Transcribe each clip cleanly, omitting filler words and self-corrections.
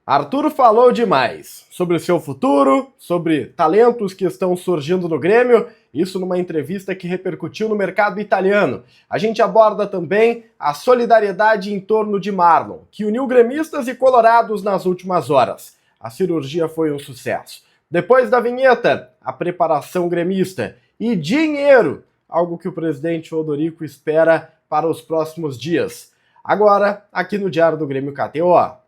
Arthur falou demais sobre seu futuro, sobre talentos que estão surgindo no Grêmio, isso numa entrevista que repercutiu no mercado italiano. A gente aborda também a solidariedade em torno de Marlon, que uniu gremistas e colorados nas últimas horas. A cirurgia foi um sucesso. Depois da vinheta, a preparação gremista e dinheiro, algo que o presidente Odorico espera para os próximos dias. Agora, aqui no Diário do Grêmio KTO.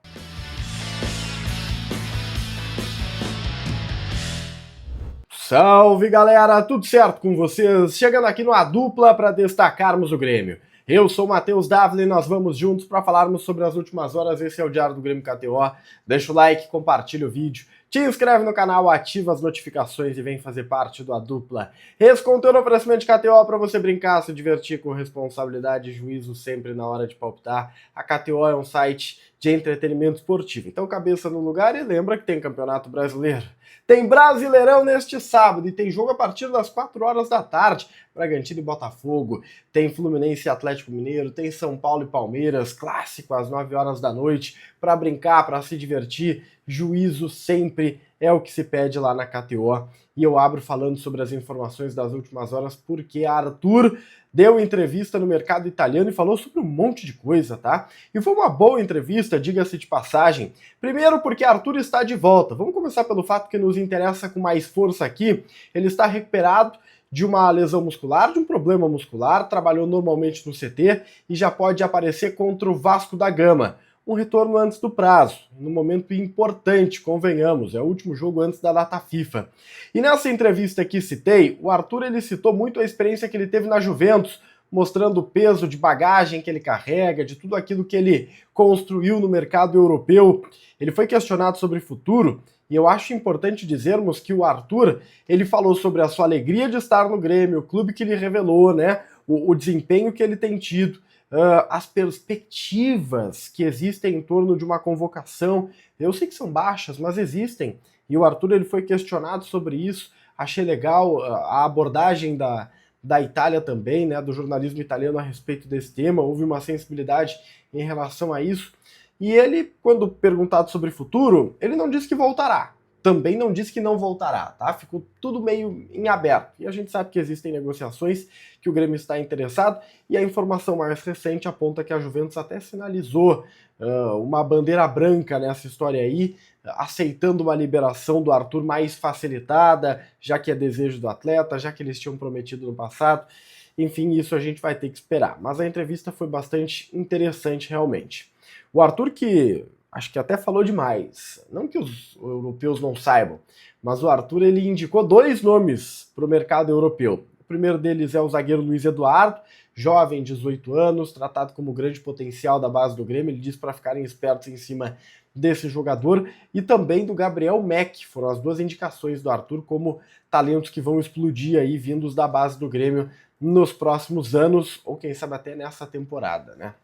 Salve galera, tudo certo com vocês? Chegando aqui no A Dupla para destacarmos o Grêmio. Eu sou o Matheus Dávila e nós vamos juntos para falarmos sobre as últimas horas. Esse é o Diário do Grêmio KTO. Deixa o like, compartilha o vídeo, te inscreve no canal, ativa as notificações e vem fazer parte do A Dupla. Esse conteúdo é oferecimento de KTO para você brincar, se divertir com responsabilidade e juízo sempre na hora de palpitar. A KTO é um site de entretenimento esportivo. Então cabeça no lugar e lembra que tem Campeonato Brasileiro. Tem Brasileirão neste sábado e tem jogo a partir das 4 horas da tarde. Bragantino e Botafogo, tem Fluminense e Atlético Mineiro, tem São Paulo e Palmeiras, clássico às 9 horas da noite, para brincar, para se divertir. Juízo sempre é o que se pede lá na KTO. E eu abro falando sobre as informações das últimas horas porque Arthur deu entrevista no mercado italiano e falou sobre um monte de coisa, tá? E foi uma boa entrevista, diga-se de passagem. Primeiro porque Arthur está de volta. Vamos começar pelo fato que nos interessa com mais força aqui. Ele está recuperado de uma lesão muscular, de um problema muscular, trabalhou normalmente no CT e já pode aparecer contra o Vasco da Gama. Um retorno antes do prazo, num momento importante, convenhamos, é o último jogo antes da data FIFA. E nessa entrevista que citei, o Arthur ele citou muito a experiência que ele teve na Juventus, mostrando o peso de bagagem que ele carrega, de tudo aquilo que ele construiu no mercado europeu. Ele foi questionado sobre o futuro, e eu acho importante dizermos que o Arthur, ele falou sobre a sua alegria de estar no Grêmio, o clube que ele revelou, né, o desempenho que ele tem tido, as perspectivas que existem em torno de uma convocação. Eu sei que são baixas, mas existem. E o Arthur ele foi questionado sobre isso. Achei legal a abordagem da Itália também, né, do jornalismo italiano a respeito desse tema. Houve uma sensibilidade em relação a isso. E ele, quando perguntado sobre o futuro, ele não disse que voltará. Também não disse que não voltará, tá? Ficou tudo meio em aberto. E a gente sabe que existem negociações, que o Grêmio está interessado, e a informação mais recente aponta que a Juventus até sinalizou uma bandeira branca nessa história aí, aceitando uma liberação do Arthur mais facilitada, já que é desejo do atleta, já que eles tinham prometido no passado. Enfim, isso a gente vai ter que esperar. Mas a entrevista foi bastante interessante realmente. O Arthur que acho que até falou demais. Não que os europeus não saibam, mas o Arthur ele indicou 2 nomes para o mercado europeu. O primeiro deles é o zagueiro Luiz Eduardo, jovem, 18 anos, tratado como grande potencial da base do Grêmio. Ele disse para ficarem espertos em cima desse jogador. E também do Gabriel Meck. Foram as 2 indicações do Arthur como talentos que vão explodir aí, vindos da base do Grêmio nos próximos anos, ou quem sabe até nessa temporada, né?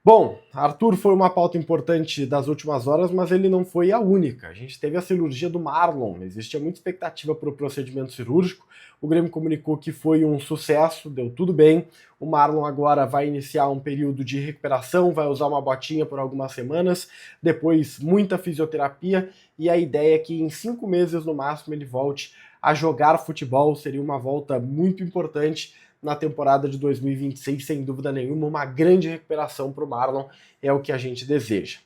Bom, Arthur foi uma pauta importante das últimas horas, mas ele não foi a única. A gente teve a cirurgia do Marlon, existia muita expectativa para o procedimento cirúrgico. O Grêmio comunicou que foi um sucesso, deu tudo bem. O Marlon agora vai iniciar um período de recuperação, vai usar uma botinha por algumas semanas, depois muita fisioterapia, e a ideia é que em 5 meses no máximo ele volte a jogar futebol. Seria uma volta muito importante na temporada de 2026, sem dúvida nenhuma, uma grande recuperação para o Marlon, é o que a gente deseja.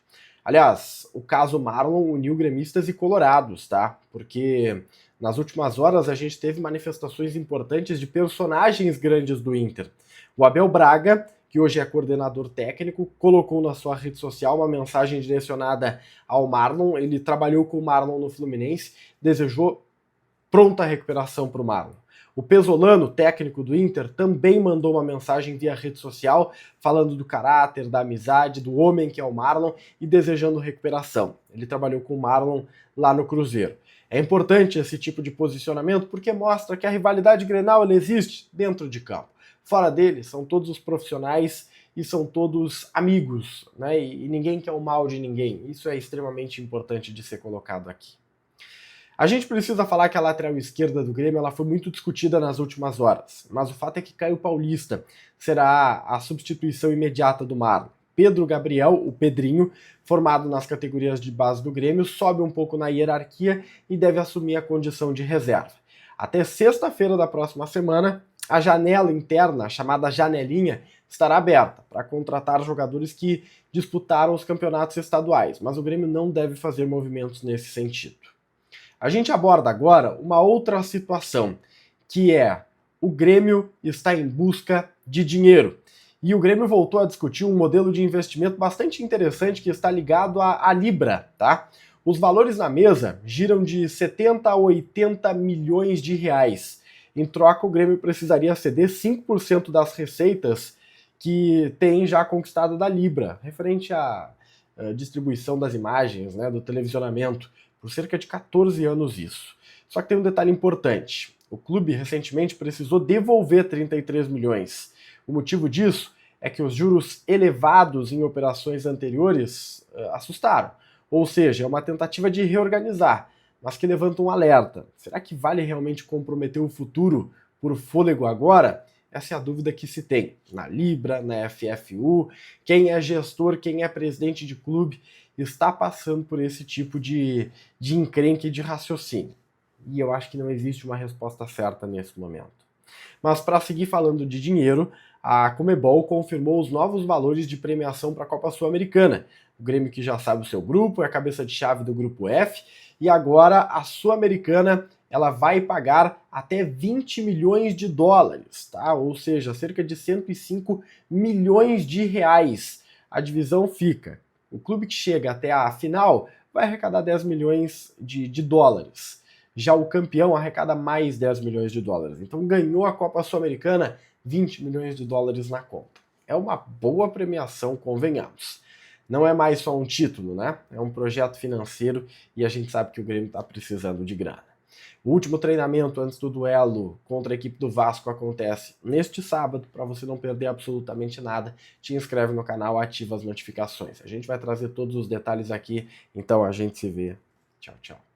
Aliás, o caso Marlon uniu gremistas e colorados, tá? Porque nas últimas horas a gente teve manifestações importantes de personagens grandes do Inter. O Abel Braga, que hoje é coordenador técnico, colocou na sua rede social uma mensagem direcionada ao Marlon. Ele trabalhou com o Marlon no Fluminense, desejou pronta recuperação para o Marlon. O Pesolano, técnico do Inter, também mandou uma mensagem via rede social falando do caráter, da amizade, do homem que é o Marlon e desejando recuperação. Ele trabalhou com o Marlon lá no Cruzeiro. É importante esse tipo de posicionamento porque mostra que a rivalidade Grenal ela existe dentro de campo. Fora dele, são todos os profissionais e são todos amigos, né? E ninguém quer o mal de ninguém. Isso é extremamente importante de ser colocado aqui. A gente precisa falar que a lateral esquerda do Grêmio ela foi muito discutida nas últimas horas, mas o fato é que Caio Paulista será a substituição imediata do Marlon. Pedro Gabriel, o Pedrinho, formado nas categorias de base do Grêmio, sobe um pouco na hierarquia e deve assumir a condição de reserva. Até sexta-feira da próxima semana, a janela interna, chamada janelinha, estará aberta para contratar jogadores que disputaram os campeonatos estaduais, mas o Grêmio não deve fazer movimentos nesse sentido. A gente aborda agora uma outra situação, que é o Grêmio está em busca de dinheiro. E o Grêmio voltou a discutir um modelo de investimento bastante interessante que está ligado à Libra, tá? Os valores na mesa giram de 70 a 80 milhões de reais. Em troca, o Grêmio precisaria ceder 5% das receitas que tem já conquistado da Libra, referente à distribuição das imagens, né, do televisionamento, por cerca de 14 anos isso. Só que tem um detalhe importante. O clube recentemente precisou devolver 33 milhões. O motivo disso é que os juros elevados em operações anteriores assustaram. Ou seja, é uma tentativa de reorganizar, mas que levanta um alerta. Será que vale realmente comprometer o futuro por fôlego agora? Essa é a dúvida que se tem na Libra, na FFU. Quem é gestor, quem é presidente de clube está passando por esse tipo de encrenque e de raciocínio. E eu acho que não existe uma resposta certa nesse momento. Mas para seguir falando de dinheiro, a Conmebol confirmou os novos valores de premiação para a Copa Sul-Americana. O Grêmio, que já sabe o seu grupo, é a cabeça de chave do grupo F, e agora a Sul-Americana ela vai pagar até 20 milhões de dólares, tá? Ou seja, cerca de 105 milhões de reais. A divisão fica. O clube que chega até a final vai arrecadar 10 milhões de dólares. Já o campeão arrecada mais 10 milhões de dólares. Então ganhou a Copa Sul-Americana, 20 milhões de dólares na conta. É uma boa premiação, convenhamos. Não é mais só um título, né? É um projeto financeiro e a gente sabe que o Grêmio está precisando de grana. O último treinamento antes do duelo contra a equipe do Vasco acontece neste sábado. Para você não perder absolutamente nada, te inscreve no canal, ativa as notificações. A gente vai trazer todos os detalhes aqui, então a gente se vê. Tchau, tchau.